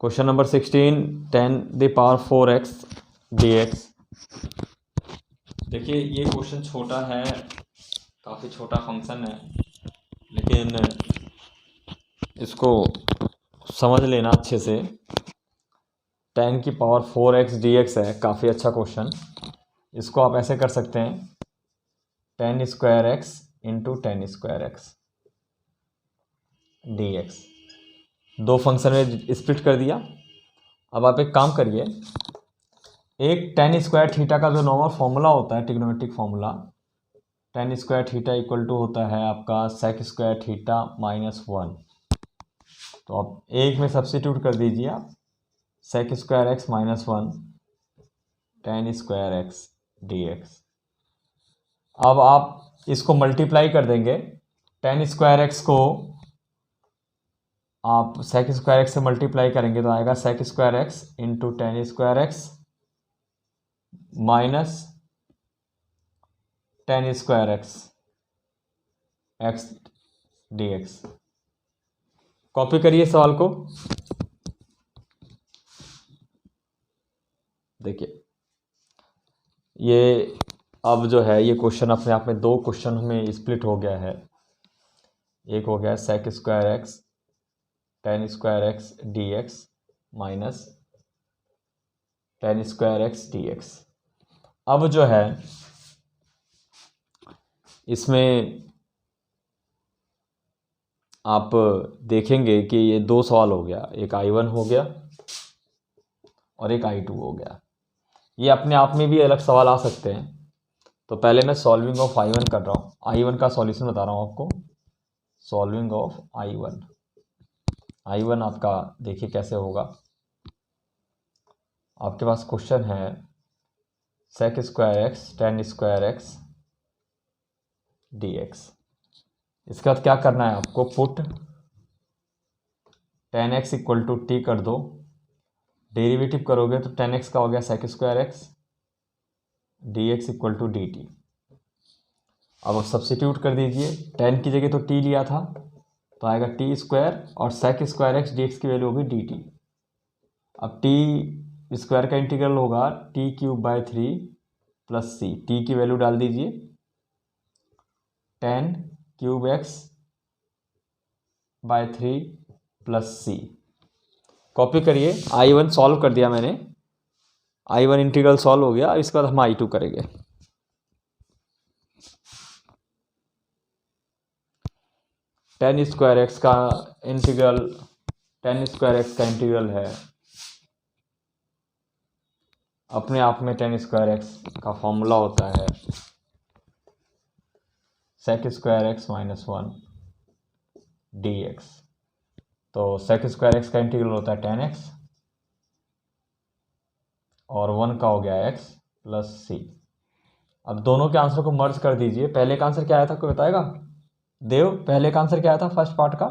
Question number 16, 10⁴x dx। देखिए ये question छोटा है, काफ़ी छोटा फंक्शन है, लेकिन इसको समझ लेना अच्छे से। 10⁴x dx है, काफ़ी अच्छा क्वेश्चन। इसको आप ऐसे कर सकते हैं 10² x × 10² x dx। दो फंक्शन में स्प्लिट कर दिया। अब आप एक काम करिए, एक tan² थीटा का जो नॉर्मल फॉर्मूला होता है, trigonometric formula, tan² theta equal to होता है आपका sec² थीटा -1। तो आप एक में सब्स्टिट्यूट कर दीजिए आप sec² x -1 tan² x dx। अब आप इसको मल्टीप्लाई कर देंगे, tan² x को आप sec² x से मल्टीप्लाई करेंगे तो आएगा sec² x × tan² x minus tan² x dx। Copy करिए सवाल को। देखिए ये अब जो है ये क्वेश्चन अपने आप में दो क्वेश्चन में स्प्लिट हो गया है। एक हो गया sec² x tan² x dx minus tan² x dx। अब जो है इसमें आप देखेंगे कि ये दो सवाल हो गया, एक I1 हो गया और एक I2 हो गया। ये अपने आप में भी अलग सवाल आ सकते हैं। तो पहले मैं सॉल्विंग ऑफ I1 कर रहा हूँ, I1 का सॉल्यूशन बता रहा हूँ आपको। सॉल्विंग ऑफ I1 आपका देखिए कैसे होगा। आपके पास क्वेश्चन है sec² x tan² x dx। इसके बाद क्या करना है आपको, put tan x equal to t कर दो, डेरिवेटिव करोगे तो tan x का हो गया sec² x dx equal to dt। अब सब्स्टिट्यूट कर दीजिए, tan की जगह तो t लिया था तो आएगा t² और sec² x dx की वैल्यू होगी dt। अब t² का इंटीग्रल होगा t³/3 + c। t की वैल्यू डाल दीजिए, tan³ x/3 + c। कॉपी करिए। I1 सॉल्व कर दिया मैंने, I1 इंटीग्रल सॉल्व हो गया। इसके बाद हम I2 करेंगे। tan² x का इंटीग्रल है अपने आप में tan² x का फॉर्मूला होता है sec² x -1 dx। तो sec² x का इंटीग्रल होता है tan x और 1 का हो गया x + c। अब दोनों के आंसर को मर्ज कर दीजिए। पहले का आंसर क्या आया था, कोई बताएगा? देव, पहले का आंसर क्या आया था फर्स्ट पार्ट का?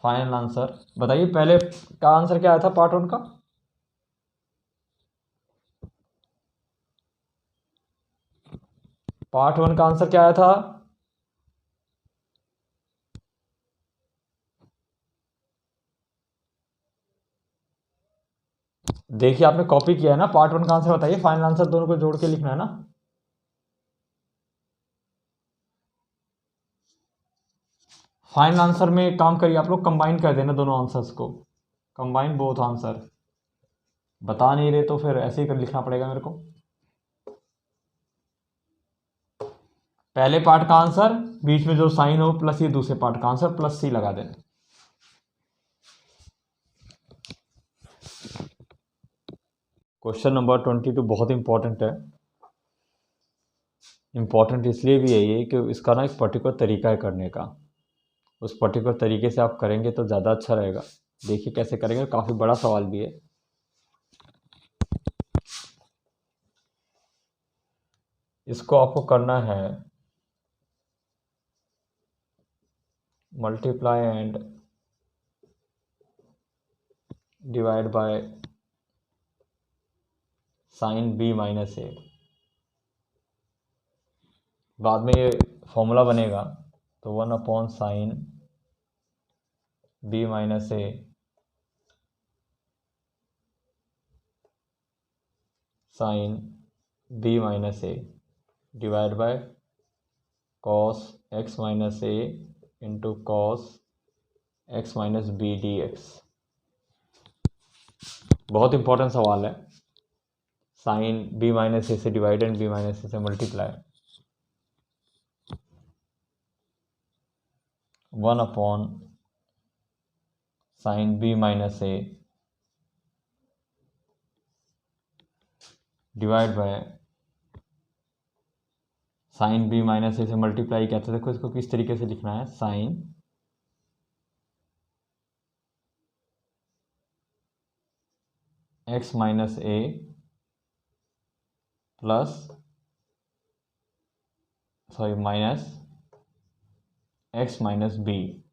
फाइनल आंसर बताइए, पहले का आंसर क्या आया था पार्ट 1 का? पार्ट 1 का आंसर क्या आया था? देखिए आपने कॉपी किया है ना। पार्ट 1 का आंसर बताइए, फाइनल आंसर दोनों को जोड़ के लिखना है ना। फाइनल आंसर में काम करिए आप लोग, कंबाइन कर देना दोनों आंसर्स को, कंबाइन बोथ आंसर। बता नहीं रहे तो फिर ऐसे ही कर लिखना पड़ेगा मेरे को। पहले पार्ट का आंसर, बीच में जो साइन हो प्लस ये दूसरे पार्ट का आंसर +c लगा देना। क्वेश्चन नंबर 22 बहुत इंपॉर्टेंट है। इंपॉर्टेंट इसलिए भी है ये कि इसका ना एक पर्टिकुलर तरीका है करने का। उस पर्टिकुलर तरीके से आप करेंगे तो ज़्यादा अच्छा रहेगा। देखिए कैसे करेंगे, काफ़ी बड़ा सवाल भी है। इसको आपको करना है multiply and divide by sin b - a। बाद में ये फॉर्मूला बनेगा तो 1/sin b minus A sine b minus a divide by cos x minus A into cos x minus B D x. बहुत इंपॉर्टेंट सवाल है। साइन b माइनस ए से divide and b minus a से multiply 1/sin b minus a divide by sine b minus a से multiply कहते हैं। देखो इसको किस तरीके से लिखना है, sine x minus a plus minus x minus B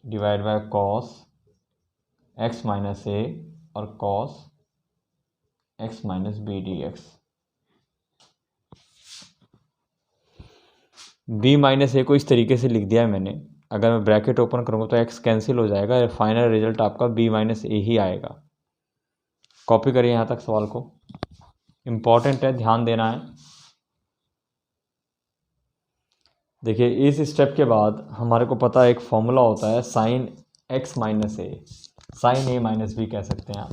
divide by cos x minus ए और cos x minus B D x. b minus a को इस तरीके से लिख दिया है मैंने। अगर मैं ब्रैकेट ओपन करूँगा तो x कैंसिल हो जाएगा और फाइनल रिजल्ट आपका b माइनस ए ही आएगा। कॉपी करिए यहाँ तक सवाल को, इम्पॉर्टेंट है, ध्यान देना है। देखिए इस स्टेप के बाद हमारे को पता है एक फॉर्मूला होता है sine x minus A, sine a minus B कह सकते हैं आप।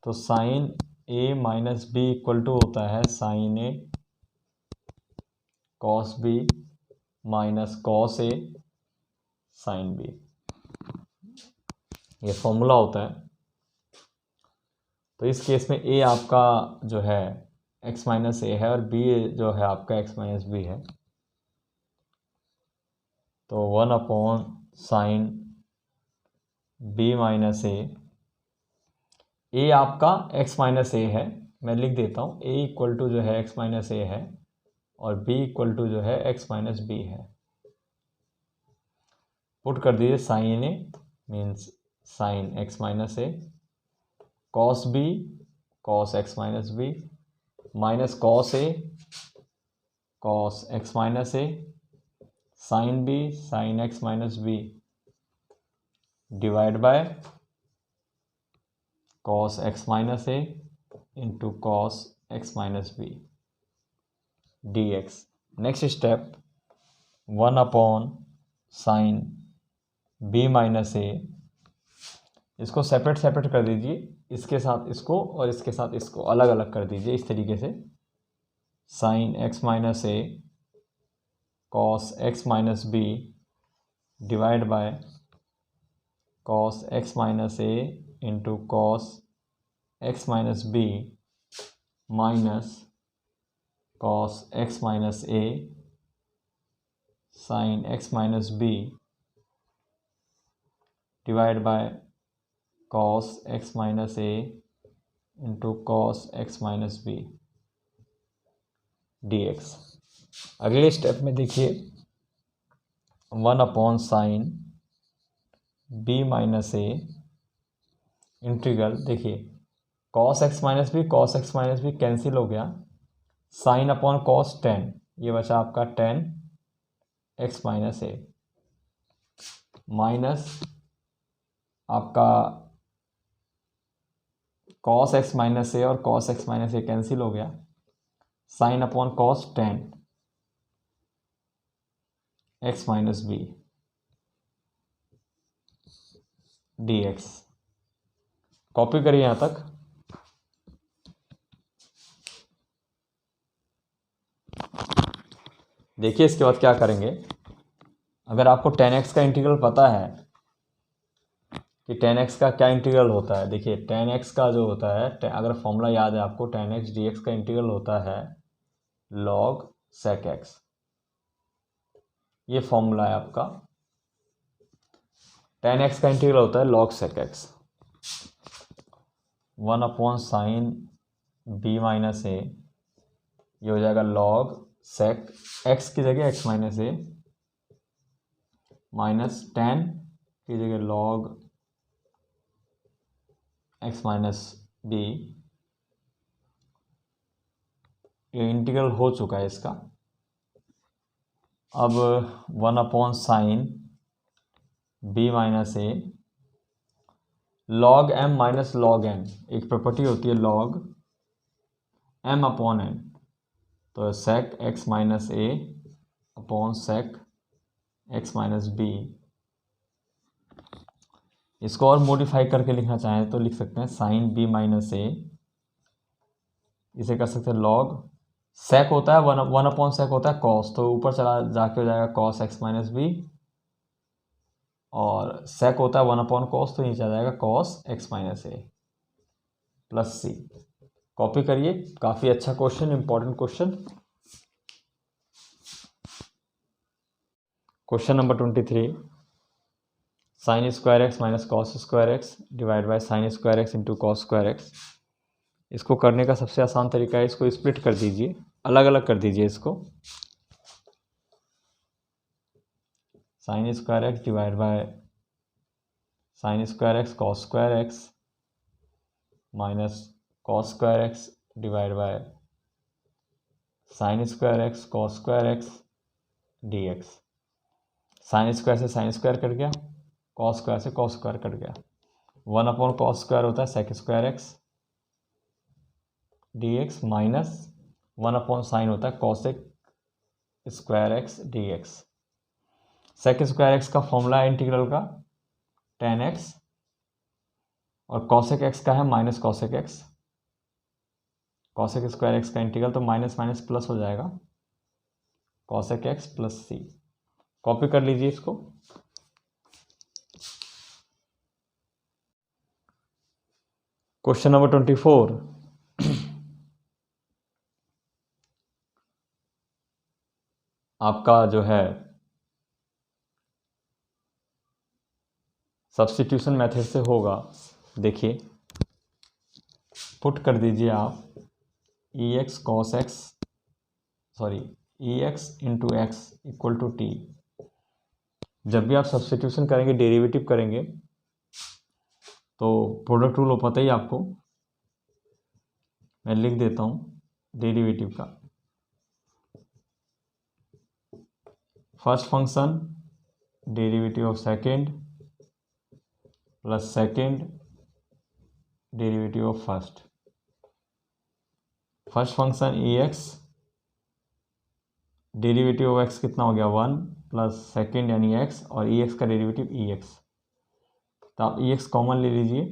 तो sine a minus B equal to होता है sine A cos B minus cos A sine B, ये फॉर्मूला होता है। तो इस केस में a आपका जो है x माइनस ए है और b जो है आपका x माइनस बी है। तो 1/sin b माइनस ए आपका x माइनस ए है, मैं लिख देता हूँ। a इक्वल टू जो है x माइनस ए है और b इक्वल टू जो है x माइनस बी है। पुट कर दीजिए sine a means sine x minus A, cos b cos x minus B minus cos a cos x minus A sine b sine x minus B divide by cos x minus A into cos x minus B D x. Next step 1/sin b minus a, इसको separate कर दीजिए, इसके साथ इसको और इसके साथ इसको अलग अलग कर दीजिए इस तरीके से। Sine x minus A cos x minus B divide by cos x minus A into cos x minus B minus cos x minus A sine x minus B divide by cos x minus A into cos x minus B D X. अगले step में देखिए 1/sin b minus A integral, देखिए cos x minus B cancel हो गया, sine upon cos tan, ये बचा आपका ten x minus ए माइनस आपका कॉस x माइनस ए और cos x minus A cancel हो गया, sine upon cos tan x minus B D X. Copy करिए यहाँ तक। देखिए इसके बाद क्या करेंगे, अगर आपको tan x का इंटीग्रल पता है कि tan x का क्या इंटीग्रल होता है, देखिए tan x का जो होता है, अगर फॉर्मूला याद है आपको, tan x dx का इंटीग्रल होता है log sec x, ये फॉर्मूला है आपका। tan x का इंटीग्रल होता है log sec x। 1/sin b minus a, ये हो जाएगा log sec x की जगह x माइनस ए माइनस tan की जगह log x माइनस बी ये इंटीग्रल हो चुका है इसका। अब 1/sin b minus a log m minus log n, एक प्रॉपर्टी होती है log m/n, तो sec x minus a upon sec x minus b. इसको और मॉडिफाई करके लिखना चाहें तो लिख सकते हैं sin b माइनस ए, इसे कर सकते हैं log sec होता है 1/sec होता है cos, तो ऊपर चला जाके हो जाएगा cos x माइनस बी, और sec होता है 1/cos, तो नीचे आ जाएगा cos x minus a plus C. Copy करिए, काफ़ी अच्छा question, important question. Question number 23, sin square X minus cos square X divide by sin square x into cos square x. इसको करने का सबसे आसान तरीका है, इसको स्प्लिट कर दीजिए, अलग अलग कर दीजिए इसको। sin square X divide by sin square X cos square X minus cos square X divide by sin square X cos square X D X. Sine square से साइन स्क्वायर कट गया, cos square से cos square cut गया। 1/cos square होता है sec square X D X minus 1/sin होता है cosec square X D X. Sec square X का formula है इंटीग्रल का tan x, और कॉसेक एक्स का है minus cosec x. Cosec square X का इंटीग्रल, तो माइनस माइनस प्लस हो जाएगा कॉसेक एक्स प्लस सी। कॉपी कर लीजिए इसको। क्वेश्चन नंबर 24, आपका जो है सब्स्टिट्यूशन मेथड से होगा। देखिए, पुट कर दीजिए आप e x cos x e x into x equal to t. जब भी आप सब्स्टिट्यूशन करेंगे, डेरिवेटिव करेंगे, तो प्रोडक्ट रूल पता ही आपको, मैं लिख देता हूँ डेरिवेटिव का। First function derivative of second plus second derivative of first. First function E x, derivative of x कितना हो गया 1 प्लस सेकेंड यानी एक्स, और ई एक्स का डेरिवेटिव ई एक्स, तो आप ई एक्स कॉमन ले लीजिए,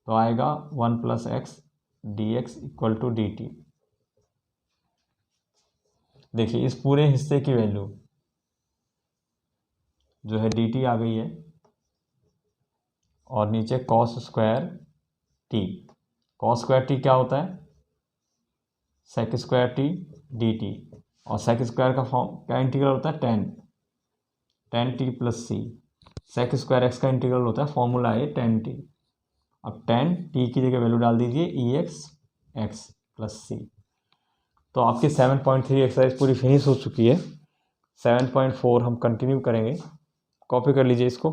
तो आएगा 1 plus X D X equal to D T. देखिए, इस पूरे हिस्से की वैल्यू जो है डी टी आ गई है, और नीचे cos square T. Cos square T क्या होता है, sec square T D T, और सेक स्क्वायर का फॉर्म क्या इंटीग्रल होता है tan T plus C. Sec square X का इंटीग्रल होता है, फॉर्मूला है टेन टी। अब टेन टी की जगह वैल्यू डाल दीजिए E X X plus C. तो आपकी 7.3 एक्सरसाइज पूरी फिनिश हो चुकी है। 7.4 हम कंटिन्यू करेंगे। कॉपी कर लीजिए इसको।